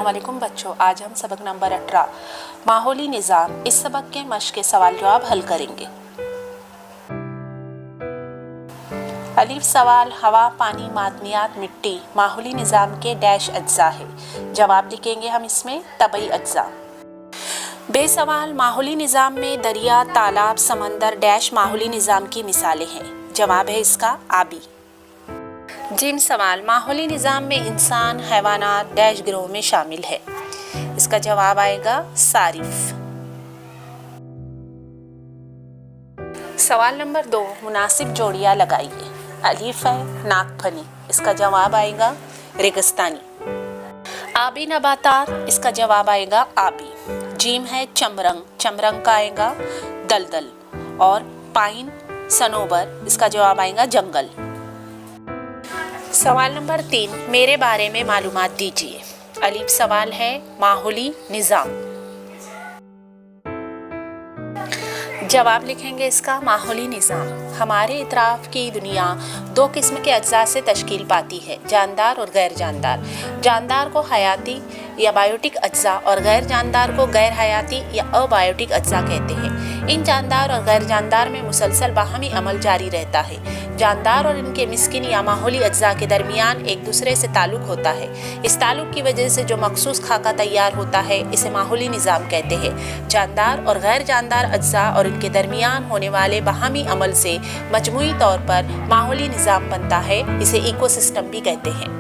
अस्सलामुअलैकुम बच्चों, आज हम सबक नंबर 18 माहौली निज़ाम इस सबक के मश्क के सवाल जवाब हल करेंगे। अलीफ सवाल हवा, पानी, मादनियात, मिट्टी माहौली निज़ाम के डैश अज्जा है। जवाब लिखेंगे हम इसमें तबई अज्जा। बे सवाल माहौली निज़ाम में दरिया, तालाब, समंदर डैश माहौली निज़ाम की मिसालें हैं। जवाब है इसका आबी। जिन सवाल माहौली निज़ाम में इंसान, हैवानात डैश गिरोह में शामिल है। इसका जवाब आएगा सारिफ। सवाल नंबर 2 मुनासिब जोड़ियाँ लगाइए। अलीफ है नागफनी, इसका जवाब आएगा रेगिस्तानी। आबी नबातात, इसका जवाब आएगा आबी। जीम है चमरंग, चमरंग का आएगा दलदल। और पाइन सनोबर, इसका जवाब आएगा जंगल। सवाल नंबर 3 मेरे बारे में मालूमात दीजिए। अलीफ सवाल है माहौली निज़ाम। जवाब लिखेंगे इसका माहौली निज़ाम हमारे इतराफ़ की दुनिया 2 किस्म के अज्जा से तश्कील पाती है, जानदार और गैर जानदार। जानदार को हयाती या बायोटिक अज्जा और गैर जानदार को गैर हयाती या अबायोटिक अज्जा कहते हैं। इन जानदार और गैर जानदार में मुसलसल बाहमी अमल जारी रहता है। जानदार और इनके मिस्किन या माहौली अज्जा के दरमियान एक दूसरे से ताल्लुक़ होता है। इस ताल्लुक़ की वजह से जो मखसूस खाका तैयार होता है इसे माहौली निज़ाम कहते हैं। जानदार और गैर जानदार अज्जा और इनके दरमियान होने वाले बाहमी अमल से मजमूई तौर पर माहौली निज़ाम बनता है, इसे इकोसिस्टम भी कहते हैं।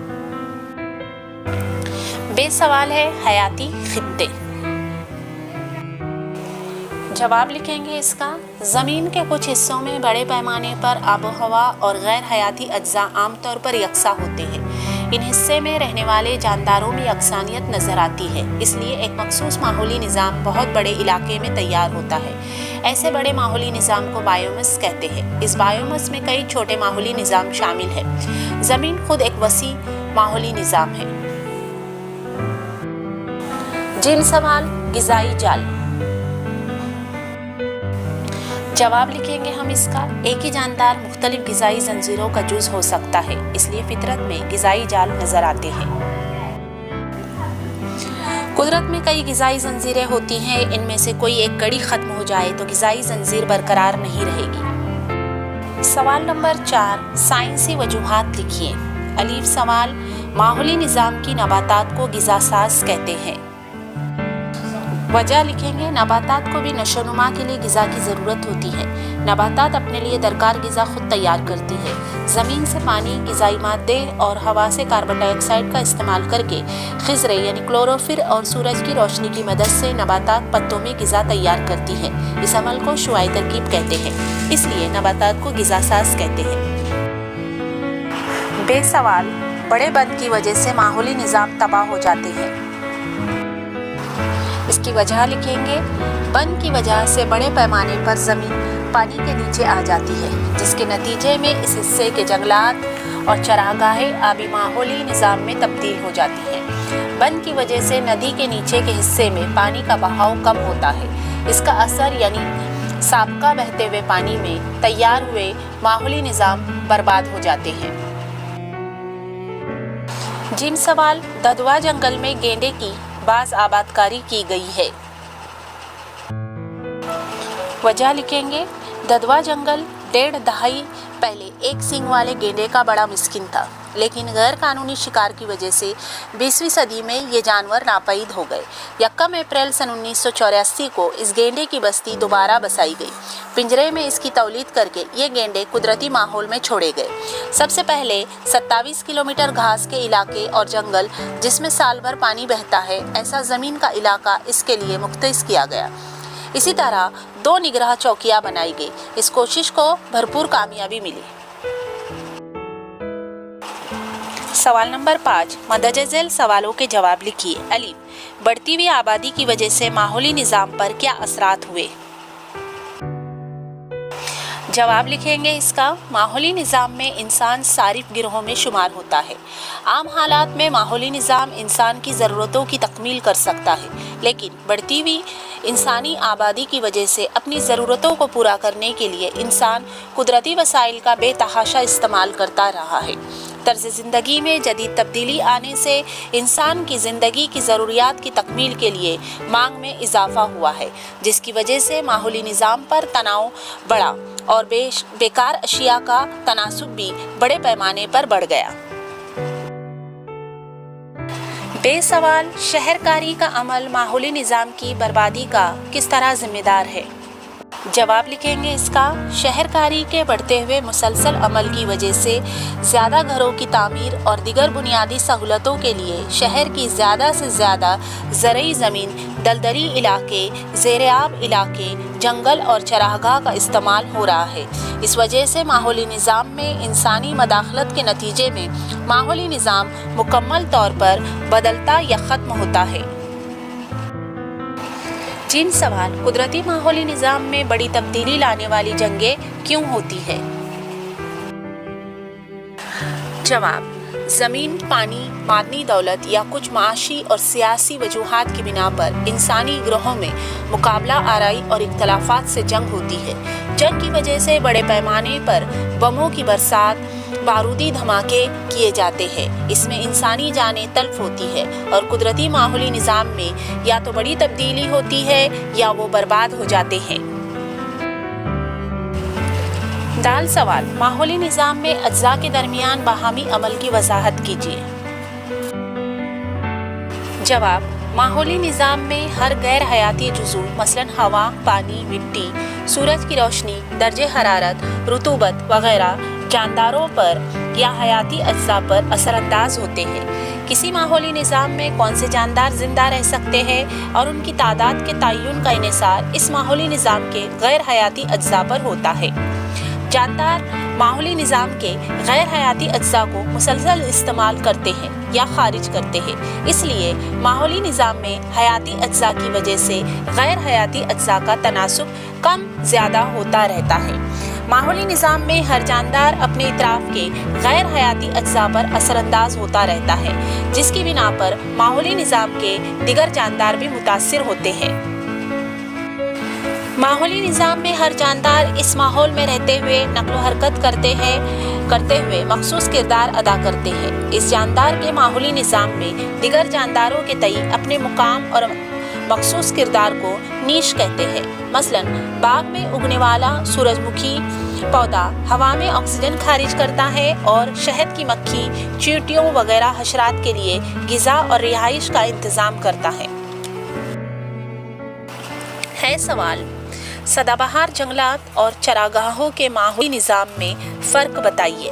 बे सवाल है हयाती खित्ते। जवाब लिखेंगे इसका ज़मीन के कुछ हिस्सों में बड़े पैमाने पर आबो हवा और गैर हयाती अज्जा आमतौर पर यकसा होते हैं। इन हिस्से में रहने वाले जानदारों में यकसानियत नज़र आती है, इसलिए एक मखसूस माहौली निज़ाम बहुत बड़े इलाके में तैयार होता है। ऐसे बड़े माहौली निज़ाम को बायोमस कहते हैं। इस बायोमस में कई छोटे माहौली निज़ाम शामिल हैं। ज़मीन खुद एक वसी माहौली निज़ाम है। जिन सवाल ग़िज़ाई जाल। जवाब लिखेंगे हम इसका एक ही जानदार मुख्तलिफ ग़िज़ाई ज़ंजीरों का जुज़ हो सकता है, इसलिए फितरत में ग़िज़ाई जाल नज़र आते हैं। कुदरत में कई ग़िज़ाई ज़ंजीरें होती हैं, इनमें से कोई एक कड़ी ख़त्म हो जाए तो ग़िज़ाई ज़ंजीर बरकरार नहीं रहेगी। सवाल नंबर 4 साइंसी वजूहात लिखिए। अलीफ सवाल माहौली निज़ाम की नबातात को ग़िज़ा साज़ कहते हैं। वजह लिखेंगे नबातात को भी नशोनुमा के लिए ग़िज़ा की ज़रूरत होती है। नबातात अपने लिए दरकार ग़िज़ा खुद तैयार करती है। ज़मीन से पानी, ग़िज़ाई मादे और हवा से कार्बन डाइऑक्साइड का इस्तेमाल करके खिज़रे यानी क्लोरोफिल और सूरज की रोशनी की मदद से नबातात पत्तों में ग़िज़ा तैयार करती है। इस अमल को शुआई तरकीब कहते हैं, इसलिए नबातात को ग़िज़ा साज़ कहते हैं। बेसवाल बड़े बंद की वजह से माहौली निज़ाम तबाह हो जाते हैं। इसकी वजह लिखेंगे बंद की वजह से बड़े पैमाने पर ज़मीन पानी के नीचे आ जाती है, जिसके नतीजे में इस हिस्से के जंगलात और चरागाहें आबी माहौली निज़ाम में तब्दील हो जाती हैं। बंद की वजह से नदी के नीचे के हिस्से में पानी का बहाव कम होता है। इसका असर यानी साबका बहते हुए पानी में तैयार हुए माहौली निज़ाम बर्बाद हो जाते हैं। जिन सवाल ददवा जंगल में गेंडे की बाज़ आबादकारी की गई है। वजह लिखेंगे ददवा जंगल 1.5 दहाई पहले एक सींग वाले गेंडे का बड़ा मिस्किन था, लेकिन गैर कानूनी शिकार की वजह से 20वीं सदी में ये जानवर नापैद हो गए। 1 अप्रैल सन 1984 को इस गेंडे की बस्ती दोबारा बसाई गई। पिंजरे में इसकी तौलीद करके ये गेंडे कुदरती माहौल में छोड़े गए। सबसे पहले 27 किलोमीटर घास के इलाके और जंगल जिसमें साल भर पानी बहता है, ऐसा ज़मीन का इलाका इसके लिए मुख्तस किया गया। इसी तरह 2 निगराह चौकियाँ बनाई गई। इस कोशिश को भरपूर कामयाबी मिली। सवाल नंबर 5 मदद झेल सवालों के जवाब लिखिए। अलीफ बढ़ती हुई आबादी की वजह से माहौली निज़ाम पर क्या असरात हुए। जवाब लिखेंगे इसका माहौली निज़ाम में इंसान सारिफ गिरोहों में शुमार होता है। आम हालात में माहौली निज़ाम इंसान की ज़रूरतों की तकमील कर सकता है, लेकिन बढ़ती हुई इंसानी आबादी की वजह से अपनी ज़रूरतों को पूरा करने के लिए इंसान कुदरती वसाइल का बेतहाशा इस्तेमाल करता रहा है। طرز ज़िंदगी में जदीद तब्दीली आने से इंसान की ज़िंदगी की ज़रूरियात की तकमील के लिए मांग में इजाफा हुआ है, जिसकी वजह से माहौली निज़ाम पर तनाव बढ़ा और बेकार अशिया का तनासुब भी बड़े पैमाने पर बढ़ गया। बेसवाल शहरकारी का अमल माहौली निज़ाम की बर्बादी का किस तरह जिम्मेदार है? जवाब लिखेंगे इसका, शहरकारी के बढ़ते हुए मुसलसल अमल की वजह से ज़्यादा घरों की तामीर और दीगर बुनियादी सहूलतों के लिए शहर की ज़्यादा से ज़्यादा ज़रई ज़मीन, दलदली इलाके, ज़ेर-ए-आब इलाके, जंगल और चरागाह का इस्तेमाल हो रहा है। इस वजह से माहौली निज़ाम में इंसानी मदाखलत के नतीजे में माहौली निज़ाम मुकम्मल तौर पर बदलता या ख़त्म होता है। जिन सवाल, कुदरती माहौली निज़ाम में बड़ी तब्दीली लाने वाली जंगें क्यों होती है? जवाब, ज़मीन, पानी, मादनी दौलत या कुछ माशी और सियासी वजूहात की बिना पर इंसानी गिरोहों में मुकाबला आराई और इख्तलाफात से जंग होती है। जंग की वजह से बड़े पैमाने पर बमों की बरसात, बारूदी धमाके किए जाते हैं। इसमें इंसानी जानें तल्फ होती है और कुदरती माहौली निज़ाम में या तो बड़ी तब्दीली होती है या वो बर्बाद हो जाते हैं। दाल सवाल, माहौली निज़ाम में अज्जा के दरमियान बाहमी अमल की वजाहत कीजिए। जवाब, माहौली निज़ाम में हर गैर हयाती जुज़ू मसलन हवा, पानी, मिट्टी, सूरज की रोशनी, दर्जे हरारत, रुतूबत वगैरह जानदारों पर या हयाती अज्जा पर असरअंदाज होते हैं। किसी माहौली निज़ाम में कौन से जानदार ज़िंदा रह सकते हैं और उनकी तादाद के तयन का इन्हिसार इस माहौली निज़ाम के गैर हयाती अज्जा पर होता है। जानदार माहौली निज़ाम के गैर हयाती अज्जा को मुसलसल इस्तेमाल करते हैं या खारिज करते हैं। इसलिए माहौली निज़ाम में हयाती अज्जा की वजह से गैर हयाती अज्जा का तनासुब कम ज़्यादा होता रहता है। माहौली निज़ाम में हर जानदार अपने इतराफ़ के गैर हयाती अज्जा पर असरअंदाज होता रहता है, जिसकी बिना पर माहौली निज़ाम के दिगर जानदार भी मुतासिर होते हैं। माहौली निज़ाम में हर जानदार इस माहौल में रहते हुए नक़्ल हरकत करते हुए मखसूस किरदार अदा करते हैं। इस जानदार के माहौली निज़ाम में दिगर जानदारों के तई अपने मुकाम और मखसूस किरदार को नीश कहते हैं। मसलन बाग में उगने वाला सूरजमुखी पौधा हवा में ऑक्सीजन खारिज करता है और शहद की मक्खी, चींटियों वगैरह हशरात के लिए ग़िज़ा और रिहाइश का इंतज़ाम करता है। सवाल, सदाबहार जंगलात और चरागाहों के माहौली निज़ाम में फ़र्क बताइए।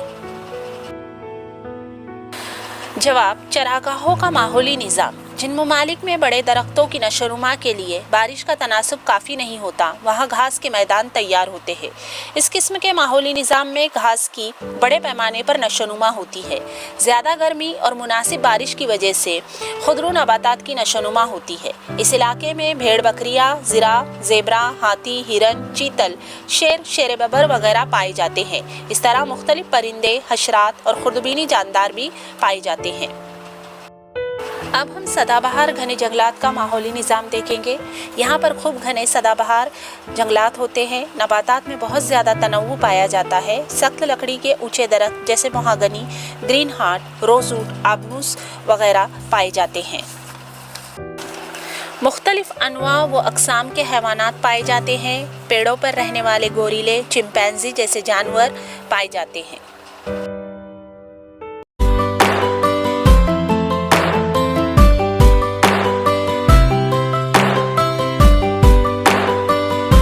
जवाब, चरागाहों का माहौली निज़ाम जिन ममालिक में बड़े दरख्तों की नशोनुमा के लिए बारिश का तनासुब काफ़ी नहीं होता, वहाँ घास के मैदान तैयार होते हैं। इस किस्म के माहौली निज़ाम में घास की बड़े पैमाने पर नशोनुमा होती है। ज़्यादा गर्मी और मुनासिब बारिश की वजह से खुदरू नबातात की नशोनुमा होती है। इस इलाके में भेड़ बकरियाँ, ज़िरा, ज़ेबरा, हाथी, हिरन, चीतल, शेर, शेर बबर वगैरह पाए जाते हैं। इस तरह मुख्तलिफ परिंदे, हशरात और खुर्दबीनी जानदार भी पाए जाते हैं। अब हम सदाबहार घने जंगलात का माहौली निज़ाम देखेंगे। यहाँ पर खूब घने सदाबहार जंगलात होते हैं। नबातात में बहुत ज़्यादा तनव्वु पाया जाता है। सख्त लकड़ी के ऊंचे दरख्त जैसे मोहागनी, ग्रीन हार्ट, रोज़वुड, आबनूस वगैरह पाए जाते हैं। मुख्तलिफ अनवा व अक़साम के हैवानात पाए जाते हैं। पेड़ों पर रहने वाले गोरीले, चिंपैंजी जैसे जानवर पाए जाते हैं।